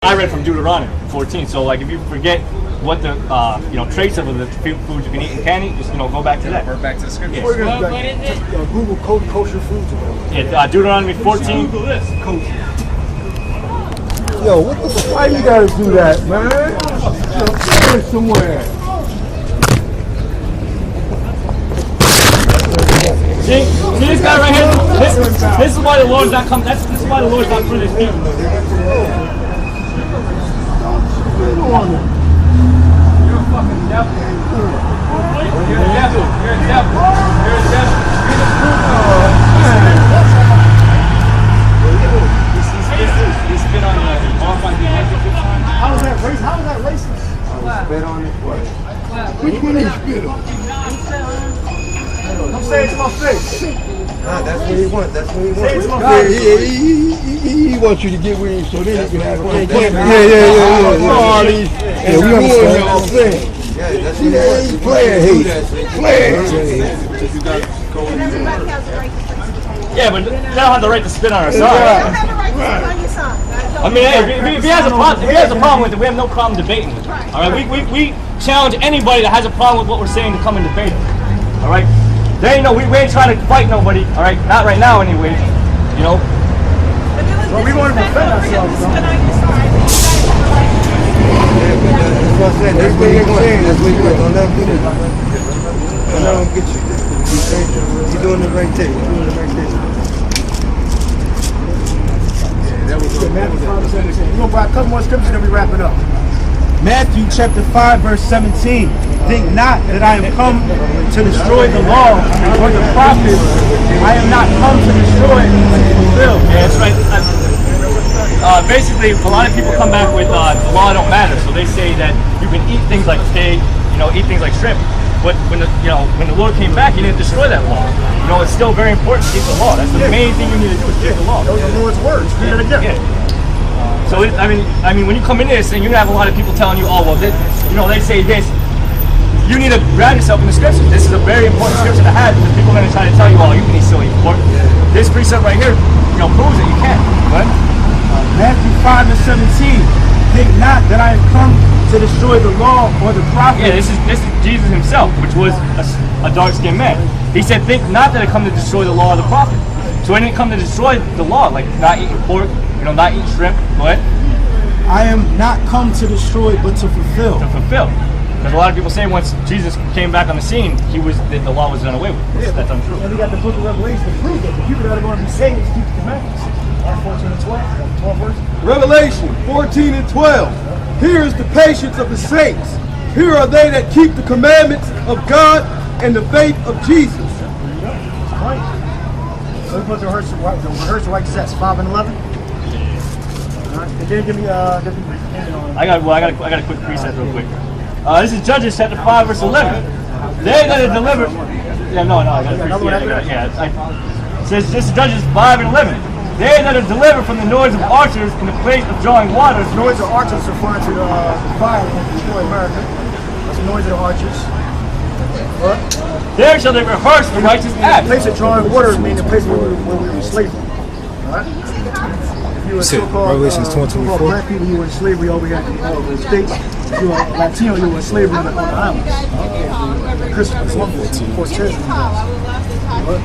I read from Deuteronomy 14. So like if you forget what the traits of the foods you can eat and can't eat, just go back to that. We're back to the scriptures. What is it? Google kosher foods. Yeah, Deuteronomy 14. Google this. Kosher. Yo, what the fuck? Why you gotta do that, man? Yo, somewhere. See this guy right here? This is why the Lord's not coming. This is why the Lord's not for this people. You're a fucking devil. You're a devil. You're a devil. You're a devil. He spit on the How is that racist? How is that racist? Spit on it. Which one is spit on? Don't say it to my face. Nah, that's what he wants. That's what he wants. Say it to my face. He wants you to get with him so then he can have fun. Yeah. We understand what I'm saying. Yeah, that's what he wants. Player hate. Yeah, but they don't have the right to spit on our son. You don't have the right to spit on your son. I mean, hey, if he has a problem with it, we have no problem debating it. All right, we challenge anybody that has a problem with what we're saying to come and debate it. All right, we ain't trying to fight nobody. All right, not right now anyway. Well, we want to defend ourselves. That's what I'm saying. That's what he wants. That's what he wants. Don't let him do this. Don't let him get you. He's doing the right thing. He's doing the right thing. Matthew 5:17. We're going to buy a couple more scriptures and we wrap it up. Matthew chapter 5 verse 17. Think not that I am come to destroy the law or the prophets. I am not come to destroy but to fulfill. Yeah, that's right. Basically, a lot of people come back with the law don't matter. So they say that you can eat things like pig, eat things like shrimp. But when the Lord came back, He didn't destroy that law. It's still very important to keep the law. That's the main thing you need to do is keep the law. Those are the Lord's words. Read it again. Yeah. So I mean, when you come in this, and you have a lot of people telling you, oh well, they say this. You need to ground yourself in the scripture. This is a very important scripture to have because people are going to try to tell you, oh, you can eat silly pork. This precept right here, proves that you can. Right? Matthew 5 and 17. Think not that I have come to destroy the law or the prophets. Yeah, this is Jesus Himself, which was a dark-skinned man. He said, think not that I come to destroy the law or the prophet. So I didn't come to destroy the law, like not eating pork, not eating shrimp. Go ahead. I am not come to destroy but to fulfill. To fulfill. Because a lot of people say once Jesus came back on the scene, the law was done away with. That's untrue. And we got the book of Revelation to prove that the people that are going to be saved is keep the commandments. 14 and 12. 12 verses. Revelation 14 and 12. Here is the patience of the saints. Here are they that keep the commandments of God and the faith of Jesus. Right. So we put the rehearsal right sets 5 and 11. Alright. And then give me I got a quick precept real quick. This is Judges chapter 5 verse 11. They that are delivered. Yeah, no, I got a precept. It says this is Judges 5 and 11. They that are delivered from the noise of archers in the place of drawing waters. The noise of archers referring to the fire that destroyed America. That's the noise of the archers. What? There shall they rehearse the righteous acts. The place of drawing water means the place where we were in slavery. Alright? If you were so-called black people, you were in slavery over here in the States. If you were Latino, you were in slavery on the islands. Christian Columbus,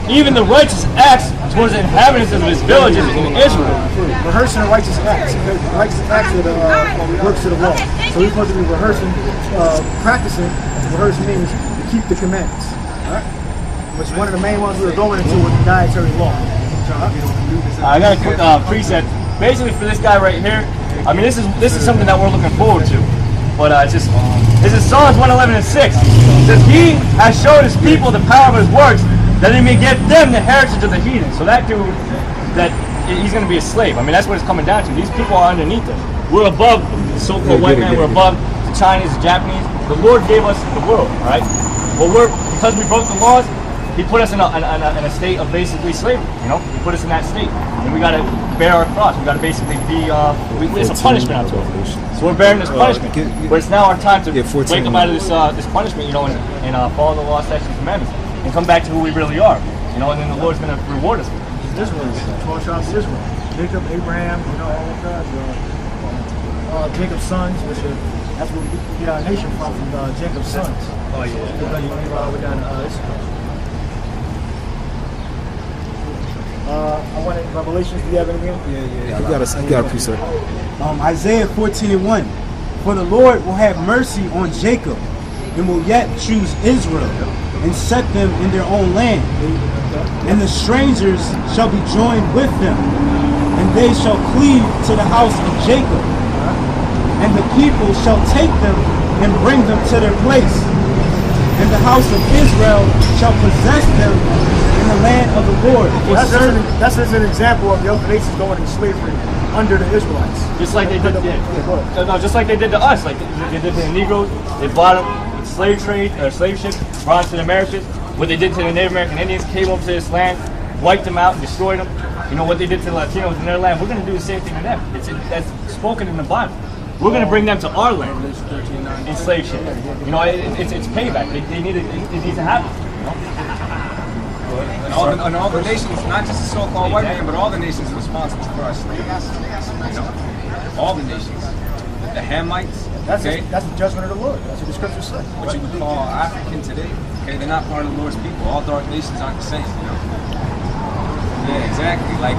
even the righteous acts towards the inhabitants of his villages in Israel. Rehearsing the righteous acts. The righteous acts are the works of the law. So we're supposed to be rehearsing, practicing. Rehearsing means to keep the commandments. Alright? Which one of the main ones we were going into was the dietary law. I got a quick preset. Basically for this guy right here, I mean this is something that we're looking forward to. But this is Psalms 111 and 6. It says, He has showed His people the power of His works, that He may give them the heritage of the heathen. So that dude, that he's going to be a slave. I mean, that's what it's coming down to. These people are underneath us. We're above the so-called white man. We're above the Chinese, the Japanese. The Lord gave us the world, all right? Well, because we broke the laws, He put us in a state of basically slavery. He put us in that state, and we got to bear our cross. We got to basically be. It's a punishment out to us. So we're bearing this punishment. But it's now our time to wake up out of this punishment, and follow the law, statutes, and commandments, and come back to who we really are. And then the Lord's going to reward us. Israel, 12 tribes of Israel. Jacob, Abraham, all of that. Jacob's sons, that's where we get our nation from Jacob's sons. Oh yeah. Because you all the way down to Issachar. I wanted Revelations. Do you have anything? Yeah. You got a precept. Isaiah 14:1. For the Lord will have mercy on Jacob, and will yet choose Israel, and set them in their own land. And the strangers shall be joined with them, and they shall cleave to the house of Jacob. And the people shall take them and bring them to their place. And the house of Israel shall possess them in the land of the Lord. That's just an example of the other nations going into slavery under the Israelites. Just like they did, no, just like they did to us. Like they did to the Negroes, they bought them in slave trade or slave ships, brought them to the Americas. What they did to the Native American Indians, came over to this land, wiped them out, and destroyed them. You know what they did to the Latinos in their land. We're going to do the same thing to them. That's spoken in the Bible. We're going to bring them to our land in slave ship. You know, it's payback. It needs to happen. You know? And all the nations, not just the so-called white man, but all the nations are responsible for our slavery. You know? All the nations. The Hamites, That's the judgment of the Lord. That's what the scripture says. what you would call African today. Okay, they're not part of the Lord's people. All dark nations aren't the same. You know? Yeah, exactly. Like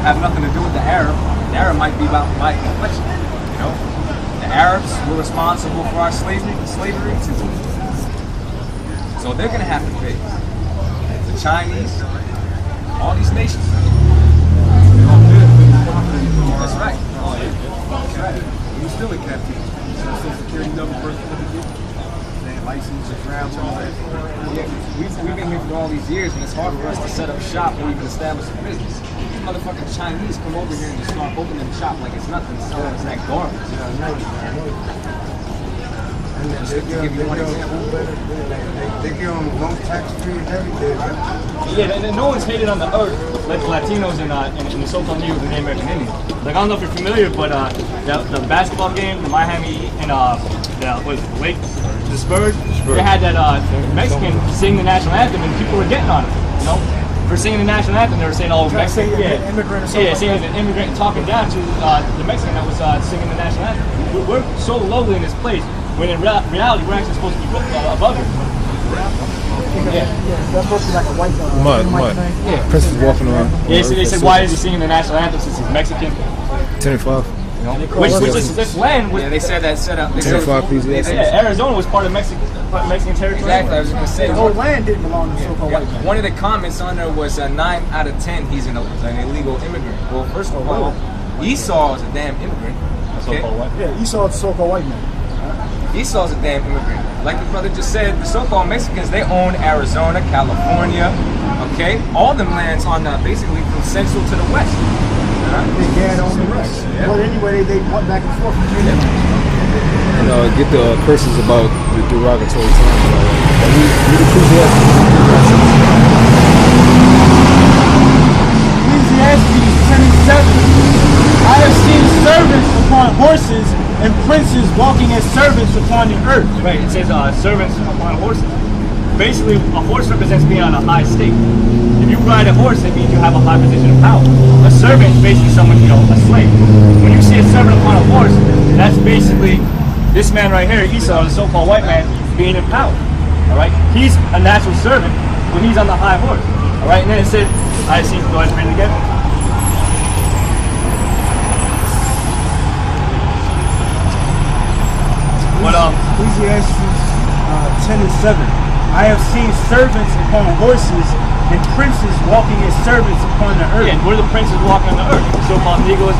have nothing to do with the Arab. The Arab might be about my complexion. You know, the Arabs were responsible for our slavery too. So they're gonna have to pay. The Chinese, all these nations. That's right. That's right. We're still in captivity. Social Security number, birth certificate, license, travel, all that. Yeah, we've been here for all these years, and it's hard for us to set up shop or even establish a business. These motherfucking Chinese come over here and just start opening the shop like it's nothing, selling us like garbage. Just to give you one example. They give them no tax free and everything. Yeah, and no one's hated on the earth like the Latinos and the so-called Negroes and Native American Indians. Like I don't know if you're familiar, but the basketball game, the Miami and the Spurs, they had that Mexican sing the national anthem, and people were getting on it. You know, for singing the national anthem, they were saying, "Oh, Mexican, saying an immigrant talking down to the Mexican that was singing the national anthem." We're so lowly in this place, when in reality we're actually supposed to be above it. Yeah. That's supposed to be like a white Mud. thing. Prince is walking around. Yeah, so they said, why is he singing the national anthem since he's Mexican? 10 and 5. You know, which is this land was. Yeah, they said that set up. 10 and 5 Ecclesiastes. Yeah, Arizona was part of Mexican territory. Exactly, I was gonna say. The whole land didn't belong to the so-called white man. One of the comments on there was 9 out of 10 he's an illegal immigrant. Well, first of all, Esau is a damn immigrant. Okay? Yeah, Esau is the so-called white man. Esau's a damn immigrant. Like the brother just said, the so-called Mexicans, they own Arizona, California, okay? All them lands on basically from central to the west. They had on the rest. Yeah. But anyway, they went back and forth between them. And get the curses about the derogatory terms. Read Ecclesiastes. Ecclesiastes 10:7. I have seen servants upon horses and princes walking as servants upon the earth. Right, it says servants upon horses. Basically, a horse represents being on a high state. If you ride a horse, it means you have a high position of power. A servant is basically someone, you know, a slave. When you see a servant upon a horse, that's basically this man right here, Esau, the so-called white man, being in power. All right, he's a natural servant when he's on the high horse. All right, and then it says, I see. Go ahead and read it again. Ecclesiastes 10:7. I have seen servants upon horses and princes walking as servants upon the earth. Yeah, and what are the princes walking on the earth? The so-called Negroes,